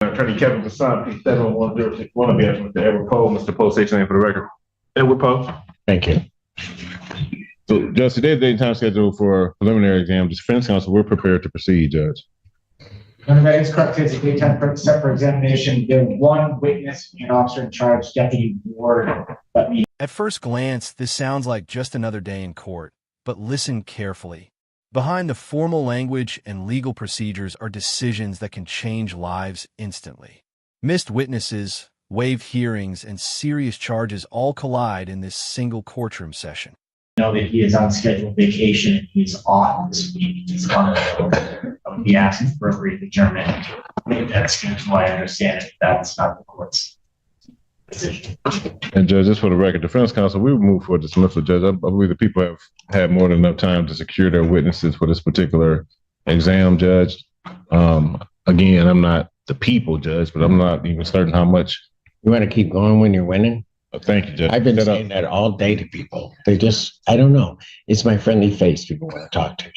Attorney Kevin Bassan, P. 71061, on behalf of Mr. Edward Poe. Mr. Poe, state your name for the record. Edward Poe. Thank you. So, Judge, today's date and time schedule for preliminary exam. The defense counsel, we're prepared to proceed, Judge. When that is correct, it's a daytime set for examination. There one witness and officer in charge, Deputy Ward. At first glance, this sounds like just another day in court, but listen carefully. Behind the formal language and legal procedures are decisions that can change lives instantly. Missed witnesses, waived hearings, and serious charges all collide in this single courtroom session. Know that he is on scheduled vacation and he's off this week. He's unavailable. I would be asking for a brief adjournment. That's why I understand it. That's not the court's decision. And Judge, just for the record, defense counsel, we will move for dismissal, Judge. I believe the people have had more than enough time to secure their witnesses for this particular exam, Judge. Again, I'm not the people, Judge, but I'm not even certain how much. You want to keep going when you're winning? Thank you, Judge. I've been saying that all day to people. They just, I don't know. It's my friendly face. People want to talk to me.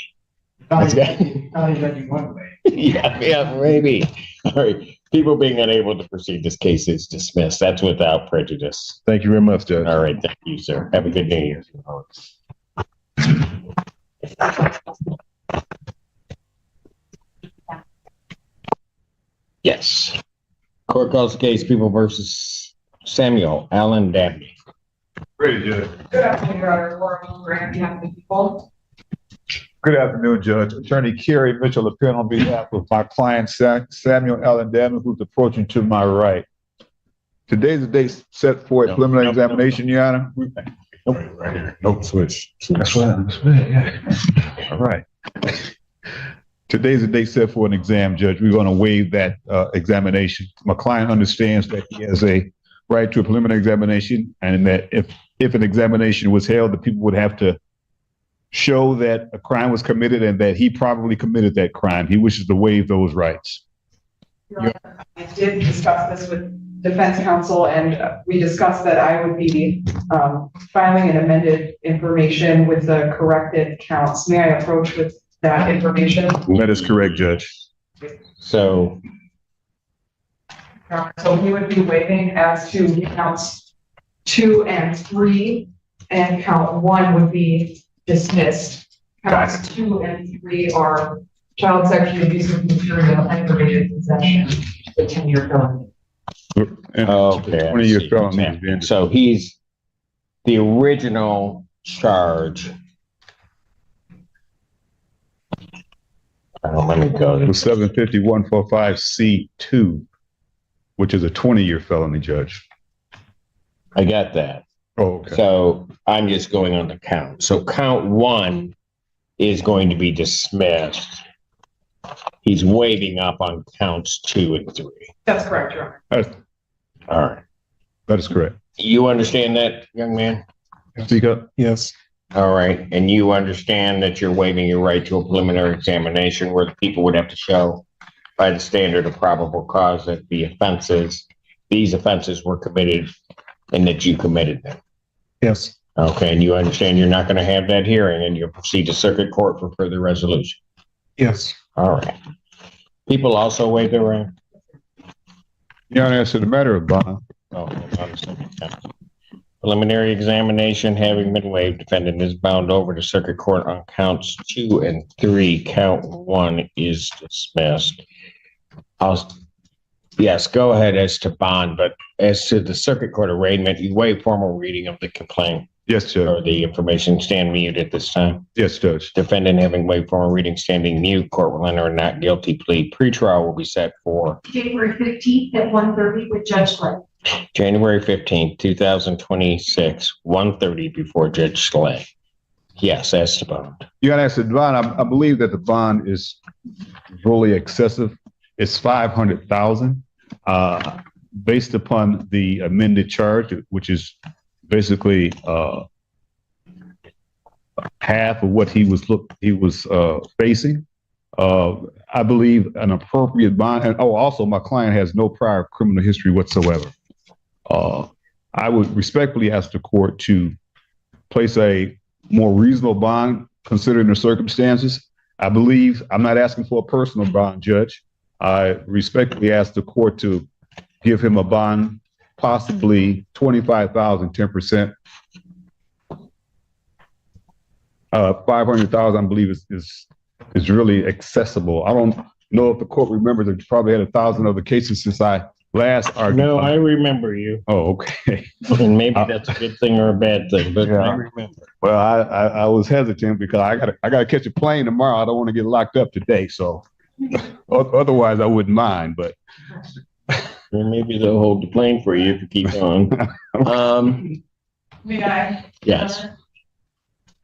Yeah, maybe. All right. People being unable to proceed, this case is dismissed. That's without prejudice. Thank you very much, Judge. All right. Thank you, sir. Have a good day. Yes. Court calls the case People versus Samuel Allen Dabney. Ready, Judge. Good afternoon, Your Honor. Laura Grant, on behalf of the people. Good afternoon, Judge. Attorney Kerry Mitchell appearing on behalf of my client, Samuel Allen Dabney, who's approaching to my right. Today's the date set for a preliminary examination, Your Honor. Right here. Nope, switch. That's right. Yeah. All right. Today's the date set for an exam, Judge. We're going to waive that examination. My client understands that he has a right to a preliminary examination, and that if an examination was held, the people would have to show that a crime was committed and that he probably committed that crime. He wishes to waive those rights. Your Honor, I did discuss this with defense counsel, and we discussed that I would be filing an amended information with the corrected counts. May I approach with that information? That is correct, Judge. So he would be waiving as to counts 2 and 3, and count 1 would be dismissed. Counts 2 and 3 are child sexual abuse of material, aggravated possession, the 10-year felony. okay, 20-year felony. So he's the original charge. Let me go. It was 75145C2, which is a 20-year felony, Judge. I got that. Oh, okay. So I'm just going on the count. So count 1 is going to be dismissed. He's waiving up on counts 2 and 3. That's correct, Your Honor. All right. That is correct. You understand that, young man? Speak up. Yes. All right. And you understand that you're waiving your right to a preliminary examination where the people would have to show by the standard of probable cause that these offenses were committed and that you committed them. Yes. Okay. And you understand you're not going to have that hearing and you'll proceed to circuit court for further resolution. Yes. All right. People also waive their right. Your Honor, as to the matter of bond. Oh, hold on a second. Preliminary examination having been waived, defendant is bound over to circuit court on counts 2 and 3. Count 1 is dismissed. Yes, go ahead as to bond, but as to the circuit court arraignment, you waive formal reading of the complaint. Yes, Judge. Or the information. Stand mute at this time. Yes, Judge. Defendant having waived formal reading, standing mute. Court will enter a not guilty plea. Pretrial will be set for January 15th at 1:30 with Judge Slay. January 15th, 2026, 1:30 before Judge Slay. Yes, as to bond. Your Honor, as to bond, I believe that the bond is really excessive. It's $500,000 based upon the amended charge, which is basically half of what he was facing. I believe an appropriate bond, and also my client has no prior criminal history whatsoever. I would respectfully ask the court to place a more reasonable bond considering the circumstances. I believe I'm not asking for a personal bond, Judge. I respectfully ask the court to give him a bond, possibly 25,000, 10%. 500,000, I believe, is really accessible. I don't know if the court remembers. There's probably had 1,000 other cases since I last argued. No, I remember you. Oh, okay. And maybe that's a good thing or a bad thing, but Yeah. I remember. Well, I was hesitant because I gotta catch a plane tomorrow. I don't want to get locked up today, so otherwise I wouldn't mind. But Well, maybe they'll hold the plane for you if you keep on. May I? Yes.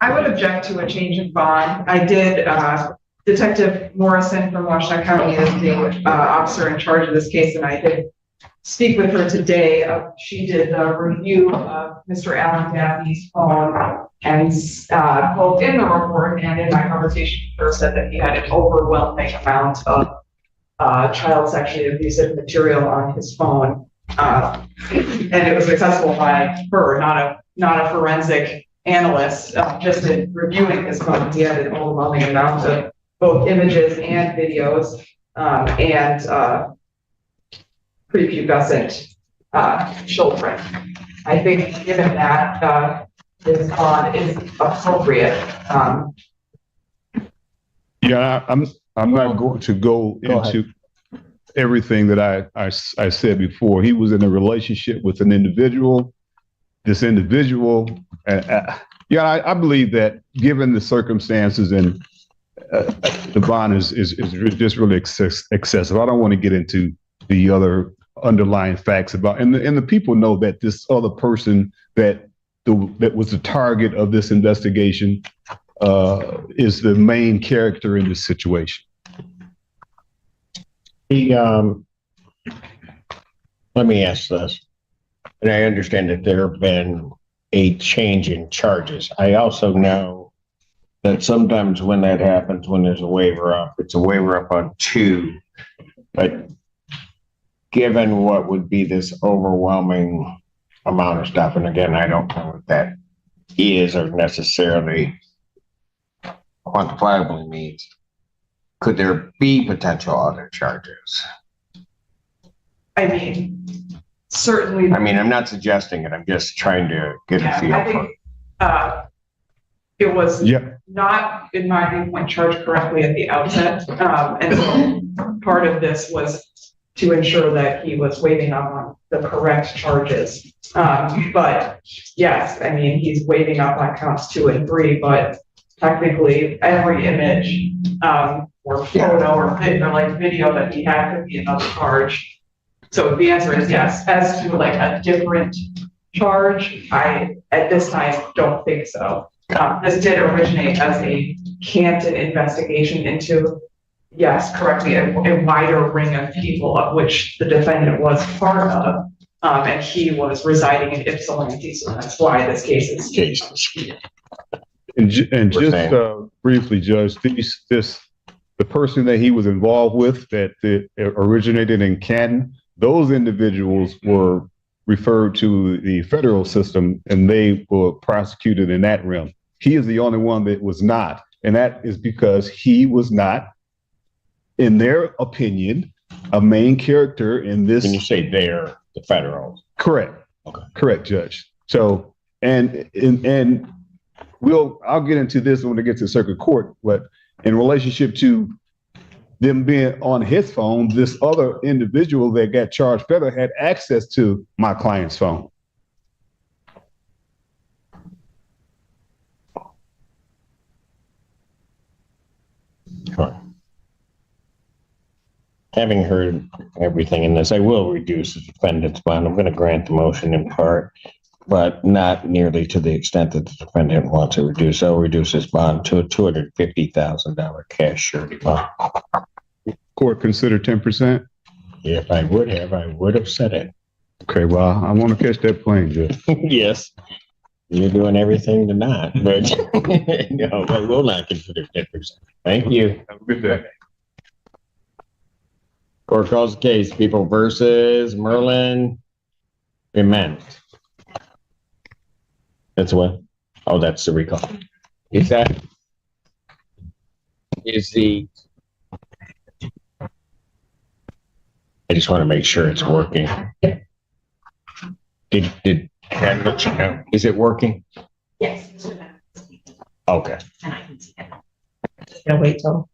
I would object to a change in bond. I did, Detective Morrison from Washington County is the officer in charge of this case, and I did speak with her today. She did a review of Mr. Allen Gaffney's phone, and both in the report and in my conversation with her said that he had an overwhelming amount of child sexually abusive material on his phone, and it was accessible by her, not a forensic analyst. Just in reviewing his phone, he had an overwhelming amount of both images and videos, and prepubescent children. I think given that this bond is appropriate. yeah, I'm not going to go into everything that I said before. He was in a relationship with an individual. This individual, I believe that given the circumstances and the bond is just really excessive. I don't want to get into the other underlying facts about, and the people know that this other person that was the target of this investigation is the main character in this situation. Let me ask this, and I understand that there have been a change in charges. I also know that sometimes when that happens, when there's a waiver up, it's a waiver up on 2, but given what would be this overwhelming amount of stuff, and again, I don't know what that is or necessarily quantifiably means, could there be potential other charges? I mean, certainly. I mean, I'm not suggesting it. I'm just trying to get a feel. I think it was not, in my viewpoint, charged correctly at the outset. And so part of this was to ensure that he was waiving up on the correct charges. But yes, I mean, he's waiving up on counts 2 and 3, but technically every image or photo or video that he had could be another charge. So the answer is yes. As to like a different charge, I at this time don't think so. This did originate as a Canton investigation into, yes, correctly, a wider ring of people of which the defendant was part of, and he was residing in Ypsilanti, so that's why this case is. And just briefly, Judge, the person that he was involved with that originated in Canton, those individuals were referred to the federal system and they were prosecuted in that realm. He is the only one that was not. And that is because he was not, in their opinion, a main character in this. When you say they're the federal. Correct. Okay. Correct, Judge. So, and I'll get into this when it gets to circuit court, but in relationship to them being on his phone, this other individual that got charged federal had access to my client's phone. Sure. Having heard everything in this, I will reduce the defendant's bond. I'm going to grant the motion in part, but not nearly to the extent that the defendant wants to reduce. I'll reduce his bond to a $250,000 cash surety bond. Court consider 10%? If I would have said it. Okay, well, I want to catch that plane, Judge. Yes. You're doing everything to not, but no, I will not consider 10%. Thank you. Have a good day. Court calls the case, People versus Merlin Bement. That's what? Oh, that's the recall. Is I just want to make sure it's working. Did Ken let you know? Is it working? Yes. Mr. Bennett. Okay. And I can see it. Gonna wait till.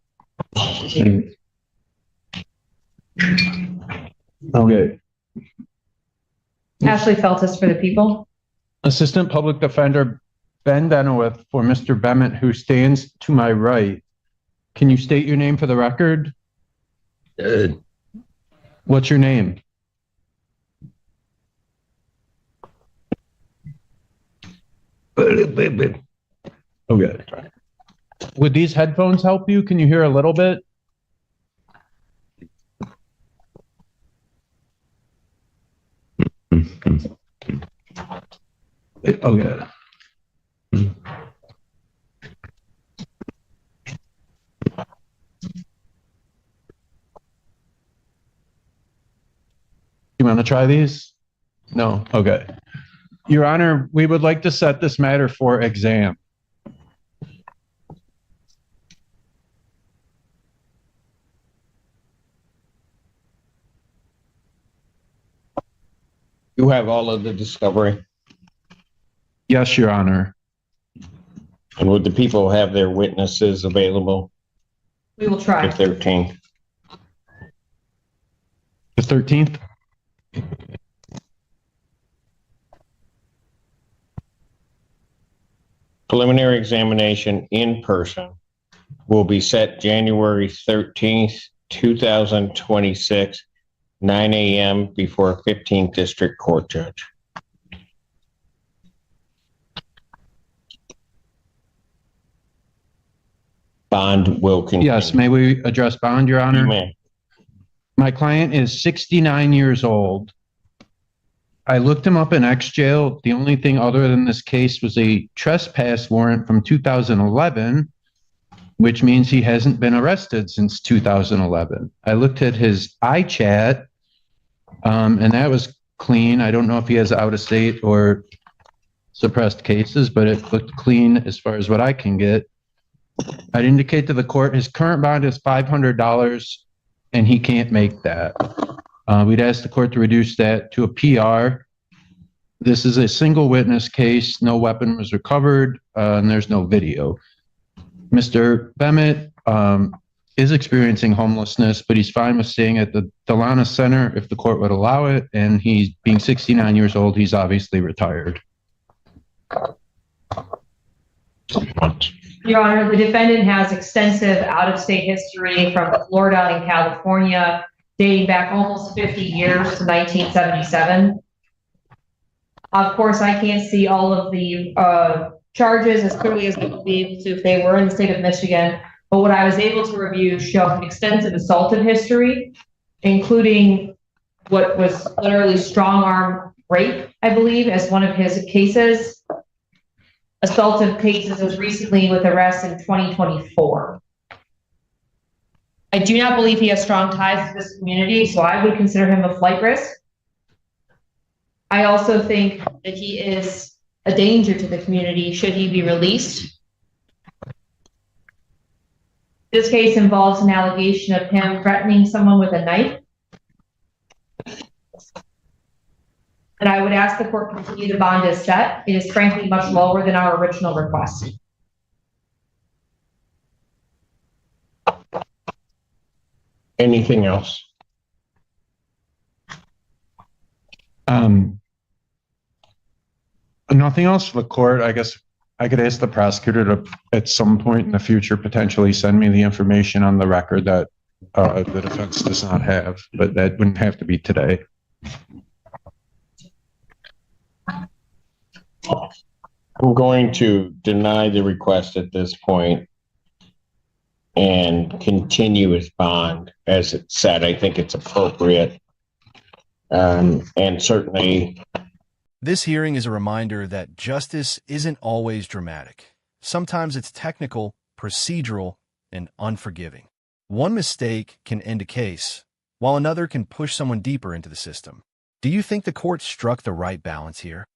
Okay. Ashley Feltus for the people. Assistant Public Defender Ben Benowith for Mr. Bennett, who stands to my right. Can you state your name for the record? What's your name? Okay. Would these headphones help you? Can you hear a little bit? Okay. You want to try these? No? Okay. Your Honor, we would like to set this matter for exam. You have all of the discovery? Yes, Your Honor. And would the people have their witnesses available We will try. the 13th? The 13th? Preliminary examination in person will be set January 13th, 2026, 9 a.m. before a 15th District Court judge. Bond will continue. Yes, may we address bond, Your Honor? You may. My client is 69 years old. I looked him up in X-Jail. The only thing other than this case was a trespass warrant from 2011, which means he hasn't been arrested since 2011. I looked at his iChat, and that was clean. I don't know if he has out-of-state or suppressed cases, but it looked clean as far as what I can get. I'd indicate to the court his current bond is $500, and he can't make that. We'd ask the court to reduce that to a PR. This is a single witness case. No weapon was recovered, and there's no video. Mr. Bennett is experiencing homelessness, but he's fine with staying at the Delana Center if the court would allow it. And he's being 69 years old. He's obviously retired. Your Honor, the defendant has extensive out-of-state history from Florida and California, dating back almost 50 years to 1977. Of course, I can't see all of the charges as clearly as we would be able to if they were in the state of Michigan. But what I was able to review showed an extensive assaultive history, including what was literally strong-arm rape, I believe, as one of his cases. Assaultive cases as recently with arrests in 2024. I do not believe he has strong ties to this community, so I would consider him a flight risk. I also think that he is a danger to the community should he be released. This case involves an allegation of him threatening someone with a knife. And I would ask the court to continue the bond as set. It is frankly much lower than our original request. Anything else? Nothing else for the court. I guess I could ask the prosecutor to, at some point in the future, potentially send me the information on the record that the defense does not have, but that wouldn't have to be today. I'm going to deny the request at this point and continue his bond as it's set. I think it's appropriate. And certainly. This hearing is a reminder that justice isn't always dramatic. Sometimes it's technical, procedural, and unforgiving. One mistake can end a case, while another can push someone deeper into the system. Do you think the court struck the right balance here?